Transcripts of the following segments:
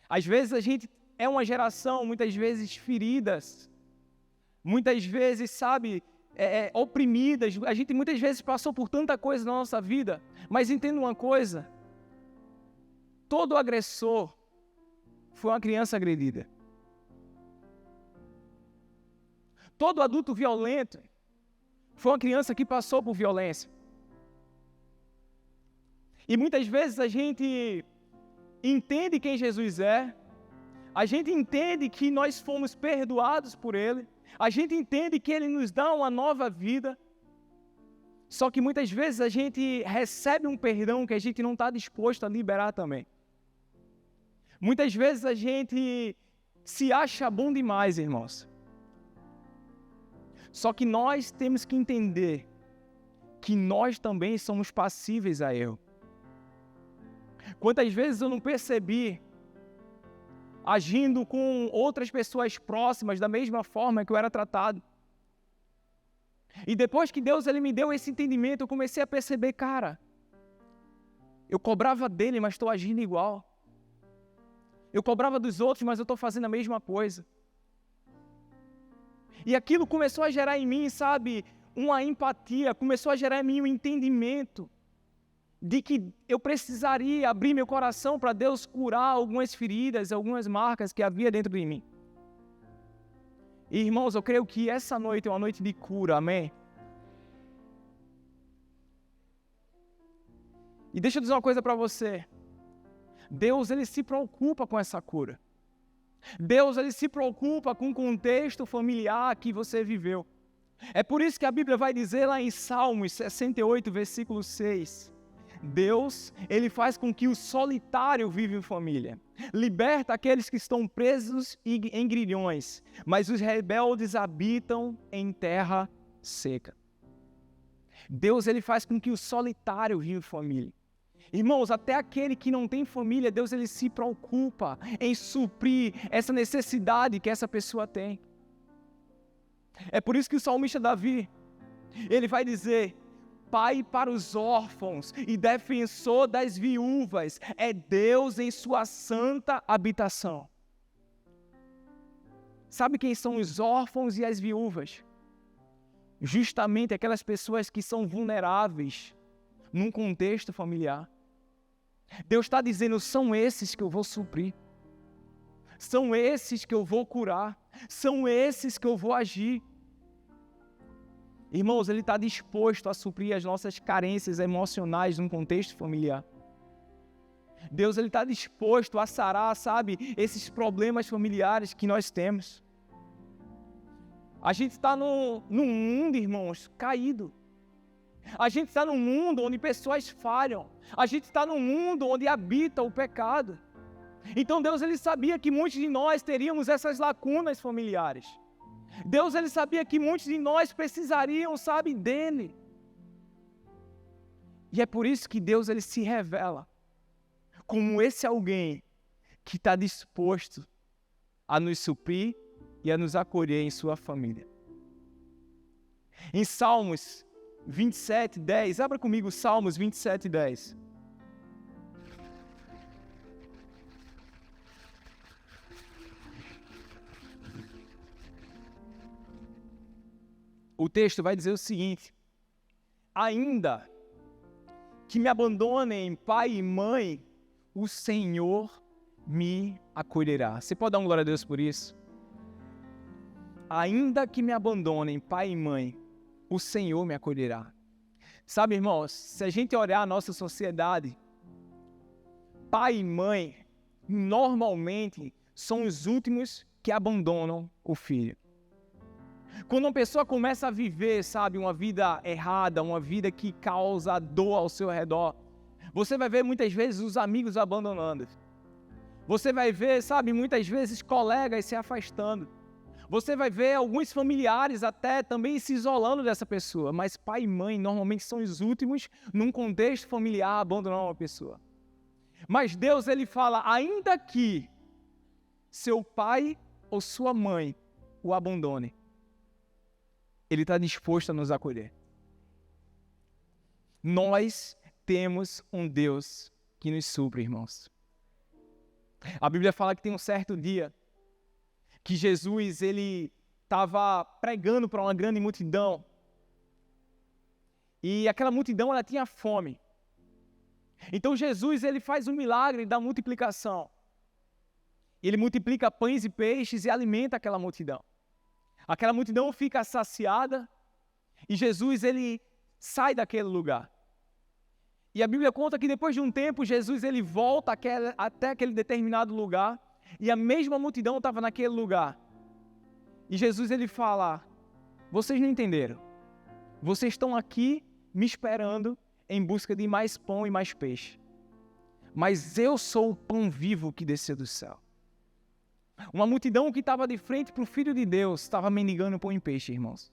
Às vezes a gente é uma geração, muitas vezes feridas, muitas vezes, sabe, oprimidas. A gente muitas vezes passou por tanta coisa na nossa vida, mas entenda uma coisa, todo agressor foi uma criança agredida. Todo adulto violento foi uma criança que passou por violência. E muitas vezes a gente entende quem Jesus é, a gente entende que nós fomos perdoados por Ele, a gente entende que Ele nos dá uma nova vida, só que muitas vezes a gente recebe um perdão que a gente não está disposto a liberar também. Muitas vezes a gente se acha bom demais, irmãos. Só que nós temos que entender que nós também somos passíveis a erro. Quantas vezes eu não percebi agindo com outras pessoas próximas da mesma forma que eu era tratado. E depois que Deus ele me deu esse entendimento, eu comecei a perceber, cara, eu cobrava dele, mas estou agindo igual. Eu cobrava dos outros, mas eu estou fazendo a mesma coisa. E aquilo começou a gerar em mim, sabe, uma empatia, começou a gerar em mim um entendimento de que eu precisaria abrir meu coração para Deus curar algumas feridas, algumas marcas que havia dentro de mim. E, irmãos, eu creio que essa noite é uma noite de cura, amém? E deixa eu dizer uma coisa para você. Deus, ele se preocupa com essa cura. Deus, ele se preocupa com o contexto familiar que você viveu. É por isso que a Bíblia vai dizer lá em Salmos 68, versículo 6, Deus, ele faz com que o solitário viva em família. Liberta aqueles que estão presos em grilhões, mas os rebeldes habitam em terra seca. Deus, ele faz com que o solitário viva em família. Irmãos, até aquele que não tem família, Deus, ele se preocupa em suprir essa necessidade que essa pessoa tem. É por isso que o salmista Davi, ele vai dizer, Pai para os órfãos e defensor das viúvas, é Deus em sua santa habitação. Sabe quem são os órfãos e as viúvas? Justamente aquelas pessoas que são vulneráveis num contexto familiar. Deus está dizendo, são esses que eu vou suprir. São esses que eu vou curar. São esses que eu vou agir. Irmãos, Ele está disposto a suprir as nossas carências emocionais num contexto familiar. Deus, Ele está disposto a sarar, sabe, esses problemas familiares que nós temos. A gente está num mundo, irmãos, caído. A gente está num mundo onde pessoas falham. A gente está num mundo onde habita o pecado. Então Deus, Ele sabia que muitos de nós teríamos essas lacunas familiares. Deus, Ele sabia que muitos de nós precisariam, sabe, dEle. E é por isso que Deus, Ele se revela como esse alguém que está disposto a nos suprir e a nos acolher em sua família. Em Salmos 27, 10, abra comigo Salmos 27, 10. O texto vai dizer o seguinte, ainda que me abandonem pai e mãe, o Senhor me acolherá. Você pode dar uma glória a Deus por isso? Ainda que me abandonem pai e mãe, o Senhor me acolherá. Sabe, irmãos, se a gente olhar a nossa sociedade, pai e mãe, normalmente, são os últimos que abandonam o filho. Quando uma pessoa começa a viver, sabe, uma vida errada, uma vida que causa dor ao seu redor, você vai ver muitas vezes os amigos abandonando. Você vai ver, sabe, muitas vezes colegas se afastando. Você vai ver alguns familiares até também se isolando dessa pessoa. Mas pai e mãe normalmente são os últimos num contexto familiar a abandonar uma pessoa. Mas Deus, Ele fala, ainda que seu pai ou sua mãe o abandone, Ele está disposto a nos acolher. Nós temos um Deus que nos supre, irmãos. A Bíblia fala que tem um certo dia que Jesus ele estava pregando para uma grande multidão. E aquela multidão ela tinha fome. Então Jesus ele faz um milagre da multiplicação. Ele multiplica pães e peixes e alimenta aquela multidão. Aquela multidão fica saciada e Jesus ele sai daquele lugar. E a Bíblia conta que depois de um tempo Jesus ele volta até aquele determinado lugar e a mesma multidão estava naquele lugar. E Jesus ele fala: vocês não entenderam. Vocês estão aqui me esperando em busca de mais pão e mais peixe. Mas eu sou o pão vivo que desceu do céu. Uma multidão que estava de frente para o Filho de Deus estava mendigando pão e peixe, irmãos.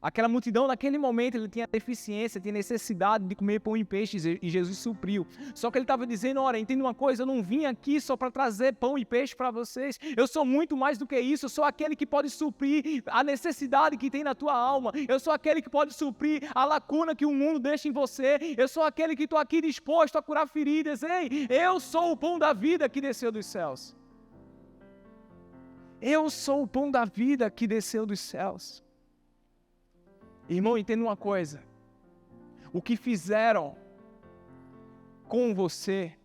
Aquela multidão, naquele momento, ele tinha deficiência, tinha necessidade de comer pão e peixe e Jesus supriu. Só que ele estava dizendo: olha, entenda uma coisa, eu não vim aqui só para trazer pão e peixe para vocês. Eu sou muito mais do que isso, eu sou aquele que pode suprir a necessidade que tem na tua alma. Eu sou aquele que pode suprir a lacuna que o mundo deixa em você. Eu sou aquele que estou aqui disposto a curar feridas. Ei, eu sou o pão da vida que desceu dos céus. Eu sou o pão da vida que desceu dos céus. Irmão, entenda uma coisa. O que fizeram com você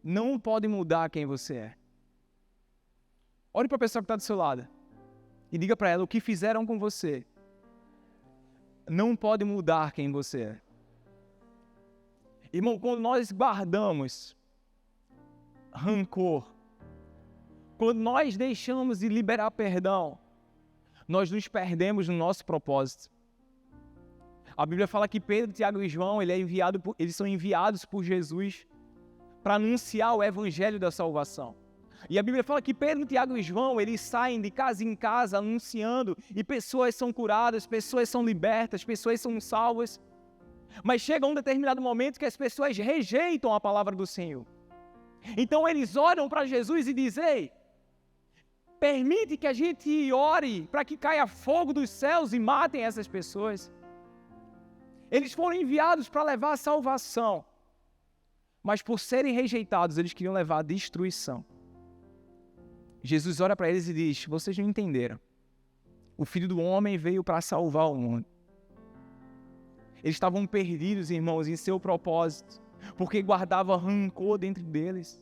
não pode mudar quem você é. Olhe para a pessoa que está do seu lado e diga para ela: o que fizeram com você não pode mudar quem você é. Irmão, quando nós guardamos rancor, quando nós deixamos de liberar perdão, nós nos perdemos no nosso propósito. A Bíblia fala que Pedro, Tiago e João, eles são enviados por Jesus para anunciar o evangelho da salvação. E a Bíblia fala que Pedro, Tiago e João, eles saem de casa em casa anunciando, e pessoas são curadas, pessoas são libertas, pessoas são salvas. Mas chega um determinado momento que as pessoas rejeitam a palavra do Senhor. Então eles olham para Jesus e dizem: ei, permite que a gente ore para que caia fogo dos céus e matem essas pessoas. Eles foram enviados para levar a salvação, mas por serem rejeitados, eles queriam levar a destruição. Jesus olha para eles e diz: vocês não entenderam. O Filho do Homem veio para salvar o mundo. Eles estavam perdidos, irmãos, em seu propósito, porque guardavam rancor dentro deles.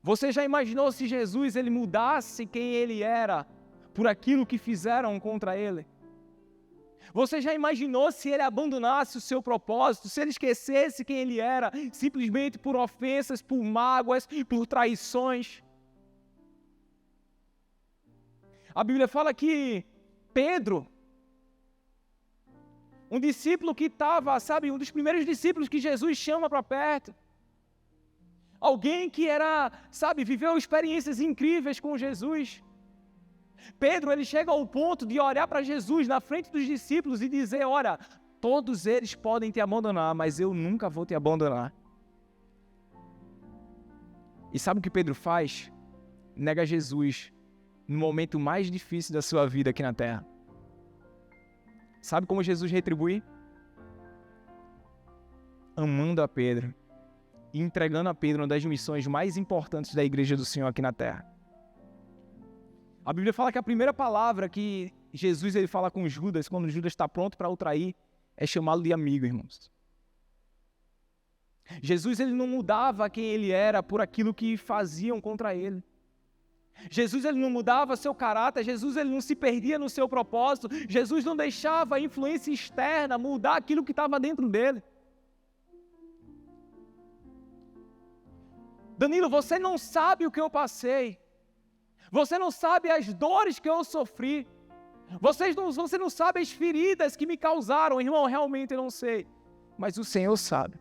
Você já imaginou se Jesus ele mudasse quem ele era por aquilo que fizeram contra ele? Você já imaginou se ele abandonasse o seu propósito, se ele esquecesse quem ele era, simplesmente por ofensas, por mágoas, por traições? A Bíblia fala que Pedro, um discípulo que estava, um dos primeiros discípulos que Jesus chama para perto, alguém que viveu experiências incríveis com Jesus. Pedro, ele chega ao ponto de olhar para Jesus na frente dos discípulos e dizer: olha, todos eles podem te abandonar, mas eu nunca vou te abandonar. E sabe o que Pedro faz? Nega Jesus no momento mais difícil da sua vida aqui na terra. Sabe como Jesus retribui? Amando a Pedro e entregando a Pedro uma das missões mais importantes da igreja do Senhor aqui na terra. A Bíblia fala que a primeira palavra que Jesus ele fala com Judas, quando Judas está pronto para o trair, é chamá-lo de amigo, irmãos. Jesus ele não mudava quem ele era por aquilo que faziam contra ele. Jesus ele não mudava seu caráter, Jesus ele não se perdia no seu propósito, Jesus não deixava a influência externa mudar aquilo que estava dentro dele. Danilo, você não sabe o que eu passei. Você não sabe as dores que eu sofri. Você não sabe as feridas que me causaram. Irmão, realmente eu não sei. Mas o Senhor sabe.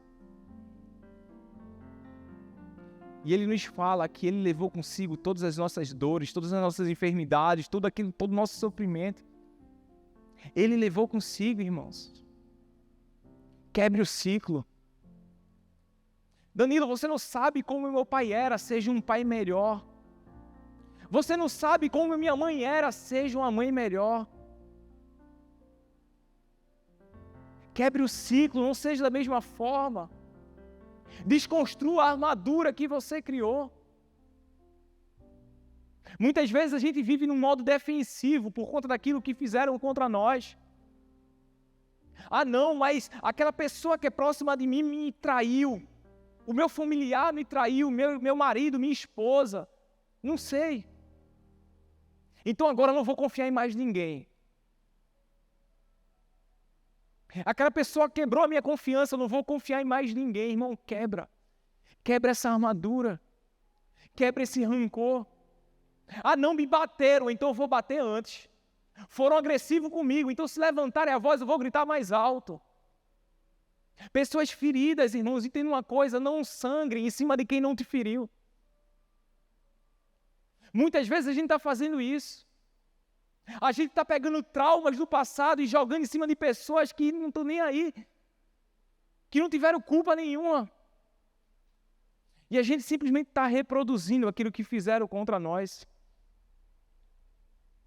E Ele nos fala que Ele levou consigo todas as nossas dores, todas as nossas enfermidades, todo o nosso sofrimento. Ele levou consigo, irmãos. Quebre o ciclo. Danilo, você não sabe como meu pai era, seja um pai melhor. Você não sabe como minha mãe era, seja uma mãe melhor. Quebre o ciclo, não seja da mesma forma. Desconstrua a armadura que você criou. Muitas vezes a gente vive num modo defensivo por conta daquilo que fizeram contra nós. Ah, não, mas aquela pessoa que é próxima de mim me traiu. O meu familiar me traiu, meu marido, minha esposa. Não sei. Então agora eu não vou confiar em mais ninguém. Aquela pessoa quebrou a minha confiança, eu não vou confiar em mais ninguém. Irmão, quebra. Quebra essa armadura. Quebra esse rancor. Ah, não me bateram, então eu vou bater antes. Foram agressivos comigo, então se levantarem a voz eu vou gritar mais alto. Pessoas feridas, irmãos, entendem uma coisa, não sangrem em cima de quem não te feriu. Muitas vezes a gente está fazendo isso. A gente está pegando traumas do passado e jogando em cima de pessoas que não estão nem aí, que não tiveram culpa nenhuma. E a gente simplesmente está reproduzindo aquilo que fizeram contra nós.